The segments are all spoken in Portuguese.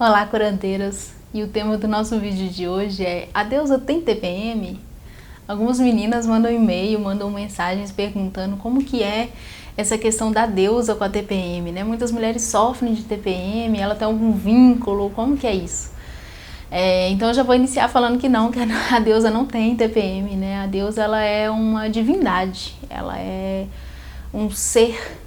Olá, curandeiras! E o tema do nosso vídeo de hoje é: a deusa tem TPM? Algumas meninas mandam e-mail, mandam mensagens perguntando como que é essa questão da deusa com a TPM, né? Muitas mulheres sofrem de TPM, ela tem algum vínculo, como que é isso? Então eu já vou iniciar falando que não, que a deusa não tem TPM, né? A deusa, ela é uma divindade, ela é um ser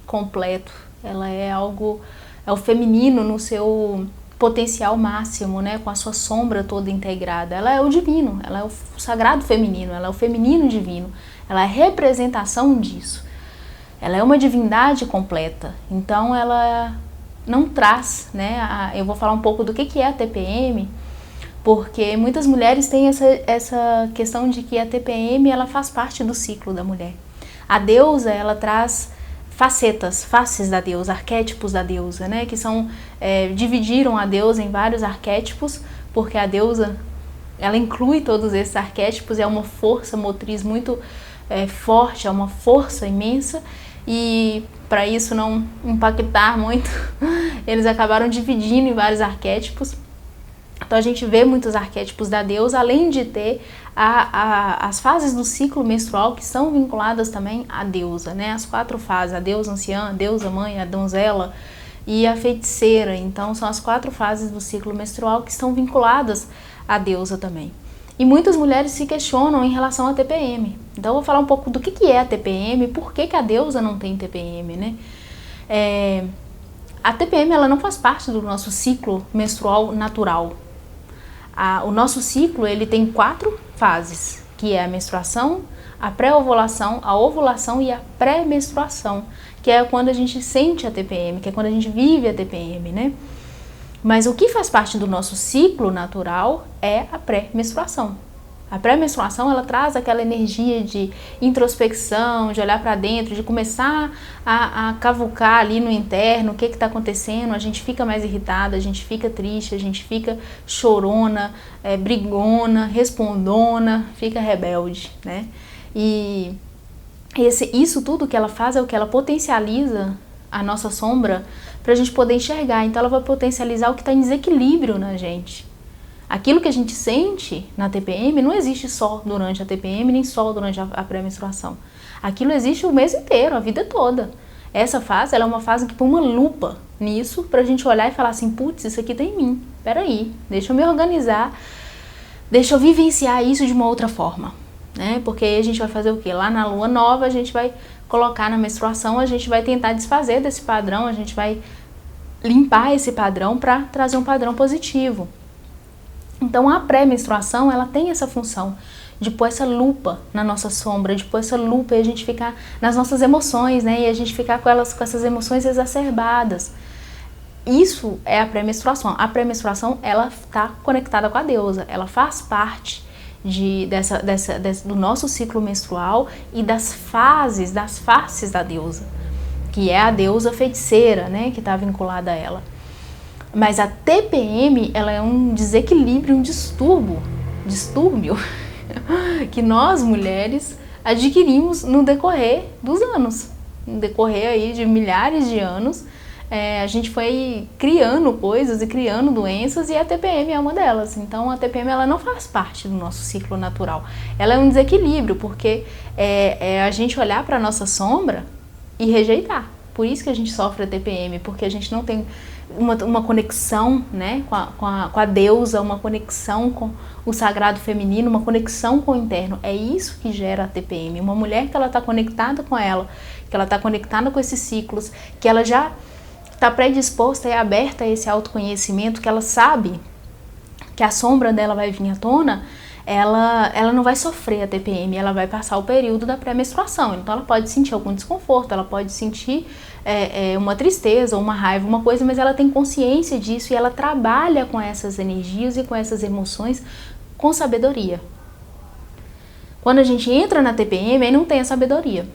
completo, ela é algo, é o feminino no seu potencial máximo, né, com a sua sombra toda integrada. Ela é o divino, ela é o sagrado feminino, ela é o feminino divino, ela é a representação disso. Ela é uma divindade completa, então ela não traz, né, eu vou falar um pouco do que é a TPM, porque muitas mulheres têm essa questão de que a TPM, ela faz parte do ciclo da mulher. A deusa, ela traz faces da deusa, arquétipos da deusa, né, que são, dividiram a deusa em vários arquétipos, porque a deusa, ela inclui todos esses arquétipos, é uma força motriz muito forte, é uma força imensa, e para isso não impactar muito, eles acabaram dividindo em vários arquétipos. Então a gente vê muitos arquétipos da deusa, além de ter as fases do ciclo menstrual que são vinculadas também à deusa, né? As 4 fases, a deusa anciã, a deusa mãe, a donzela e a feiticeira. Então são as 4 fases do ciclo menstrual que estão vinculadas à deusa também. E muitas mulheres se questionam em relação à TPM. Então eu vou falar um pouco do que é a TPM, por que a deusa não tem TPM, né? A TPM, ela não faz parte do nosso ciclo menstrual natural. O nosso ciclo, ele tem 4 fases, que é a menstruação, a pré-ovulação, a ovulação e a pré-menstruação, que é quando a gente sente a TPM, que é quando a gente vive a TPM, né? Mas o que faz parte do nosso ciclo natural é a pré-menstruação. A pré-menstruação, ela traz aquela energia de introspecção, de olhar para dentro, de começar a cavucar ali no interno, o que está acontecendo. A gente fica mais irritada, a gente fica triste, a gente fica chorona, brigona, respondona, fica rebelde, né? E isso tudo que ela faz é o que ela potencializa a nossa sombra para a gente poder enxergar. Então ela vai potencializar o que está em desequilíbrio na gente. Aquilo que a gente sente na TPM não existe só durante a TPM, nem só durante a pré-menstruação. Aquilo existe o mês inteiro, a vida toda. Essa fase, ela é uma fase que põe uma lupa nisso pra gente olhar e falar assim: putz, isso aqui tá em mim, peraí, deixa eu me organizar, deixa eu vivenciar isso de uma outra forma, né? Porque aí a gente vai fazer o quê? Lá na lua nova a gente vai colocar na menstruação, a gente vai tentar desfazer desse padrão, a gente vai limpar esse padrão para trazer um padrão positivo. Então a pré-menstruação, ela tem essa função de pôr essa lupa na nossa sombra, de pôr essa lupa e a gente ficar nas nossas emoções, né? E a gente ficar com essas emoções exacerbadas. Isso é a pré-menstruação. A pré-menstruação, ela está conectada com a deusa, ela faz parte do nosso ciclo menstrual e das faces da deusa, que é a deusa feiticeira, né? Que está vinculada a ela. Mas a TPM, ela é um desequilíbrio, um distúrbio que nós mulheres adquirimos no decorrer dos anos. No decorrer aí de milhares de anos, a gente foi criando coisas e criando doenças e a TPM é uma delas. Então a TPM, ela não faz parte do nosso ciclo natural. Ela é um desequilíbrio, porque é a gente olhar para a nossa sombra e rejeitar. Por isso que a gente sofre a TPM, porque a gente não tem uma conexão, né, com a deusa, uma conexão com o sagrado feminino, uma conexão com o interno. É isso que gera a TPM. Uma mulher que ela está conectada com ela, que ela está conectada com esses ciclos, que ela já está predisposta e aberta a esse autoconhecimento, que ela sabe que a sombra dela vai vir à tona, ela não vai sofrer a TPM, ela vai passar o período da pré-menstruação. Então ela pode sentir algum desconforto, ela pode sentir uma tristeza, uma raiva, uma coisa, mas ela tem consciência disso e ela trabalha com essas energias e com essas emoções com sabedoria. Quando a gente entra na TPM, aí não tem a sabedoria.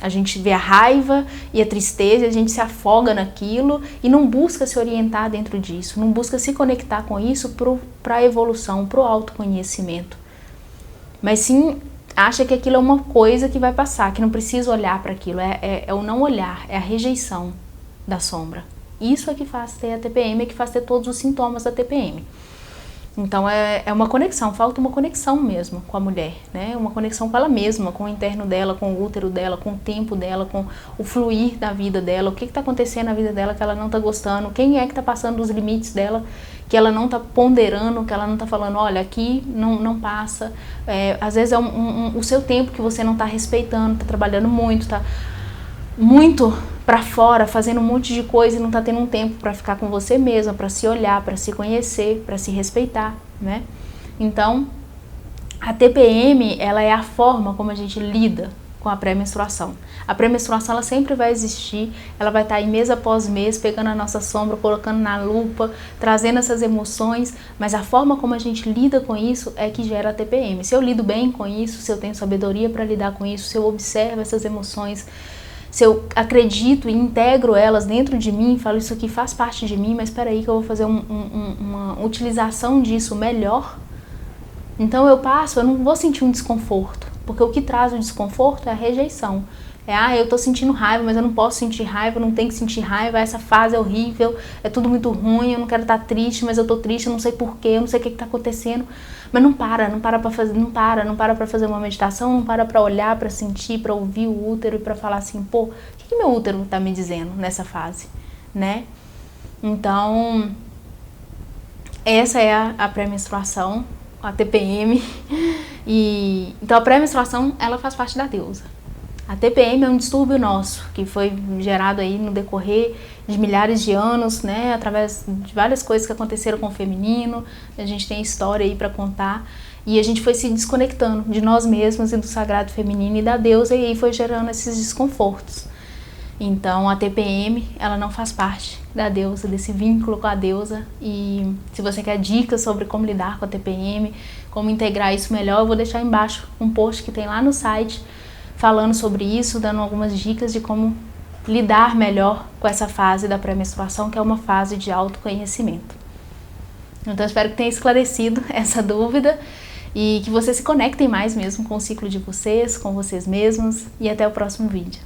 A gente vê a raiva e a tristeza, a gente se afoga naquilo e não busca se orientar dentro disso, não busca se conectar com isso para a evolução, para o autoconhecimento. Mas sim acha que aquilo é uma coisa que vai passar, que não precisa olhar para aquilo, é o não olhar, é a rejeição da sombra. Isso é que faz ter a TPM, é que faz ter todos os sintomas da TPM. Então é uma conexão, falta uma conexão mesmo com a mulher, né? Uma conexão com ela mesma, com o interno dela, com o útero dela, com o tempo dela, com o fluir da vida dela, o que está acontecendo na vida dela que ela não está gostando, quem é que está passando dos limites dela, que ela não está ponderando, que ela não está falando, olha, aqui não passa. Às vezes é o seu tempo que você não está respeitando, está trabalhando muito, está muito para fora, fazendo um monte de coisa e não tá tendo um tempo para ficar com você mesma, para se olhar, para se conhecer, para se respeitar, né? Então, a TPM, ela é a forma como a gente lida com a pré-menstruação. A pré-menstruação, ela sempre vai existir, ela vai estar aí mês após mês, pegando a nossa sombra, colocando na lupa, trazendo essas emoções, mas a forma como a gente lida com isso é que gera a TPM. Se eu lido bem com isso, se eu tenho sabedoria para lidar com isso, se eu observo essas emoções, se eu acredito e integro elas dentro de mim, falo isso aqui faz parte de mim, mas espera aí que eu vou fazer uma utilização disso melhor. Então eu não vou sentir um desconforto, porque o que traz o desconforto é a rejeição. Eu tô sentindo raiva, mas eu não posso sentir raiva, eu não tenho que sentir raiva, essa fase é horrível, é tudo muito ruim, eu não quero estar triste, mas eu tô triste, eu não sei porquê, eu não sei o que tá acontecendo. Mas não para pra fazer uma meditação, não para pra olhar, pra sentir, pra ouvir o útero e pra falar assim, pô, o que meu útero tá me dizendo nessa fase, né? Então, essa é a pré-menstruação, a TPM, então a pré-menstruação, ela faz parte da deusa. A TPM é um distúrbio nosso, que foi gerado aí no decorrer de milhares de anos, né, através de várias coisas que aconteceram com o feminino, a gente tem história aí para contar, e a gente foi se desconectando de nós mesmos e do sagrado feminino e da deusa, e aí foi gerando esses desconfortos. Então a TPM, ela não faz parte da deusa, desse vínculo com a deusa, e se você quer dicas sobre como lidar com a TPM, como integrar isso melhor, eu vou deixar embaixo um post que tem lá no site, falando sobre isso, dando algumas dicas de como lidar melhor com essa fase da pré-menstruação, que é uma fase de autoconhecimento. Então, eu espero que tenha esclarecido essa dúvida e que vocês se conectem mais mesmo com o ciclo de vocês, com vocês mesmos, e até o próximo vídeo.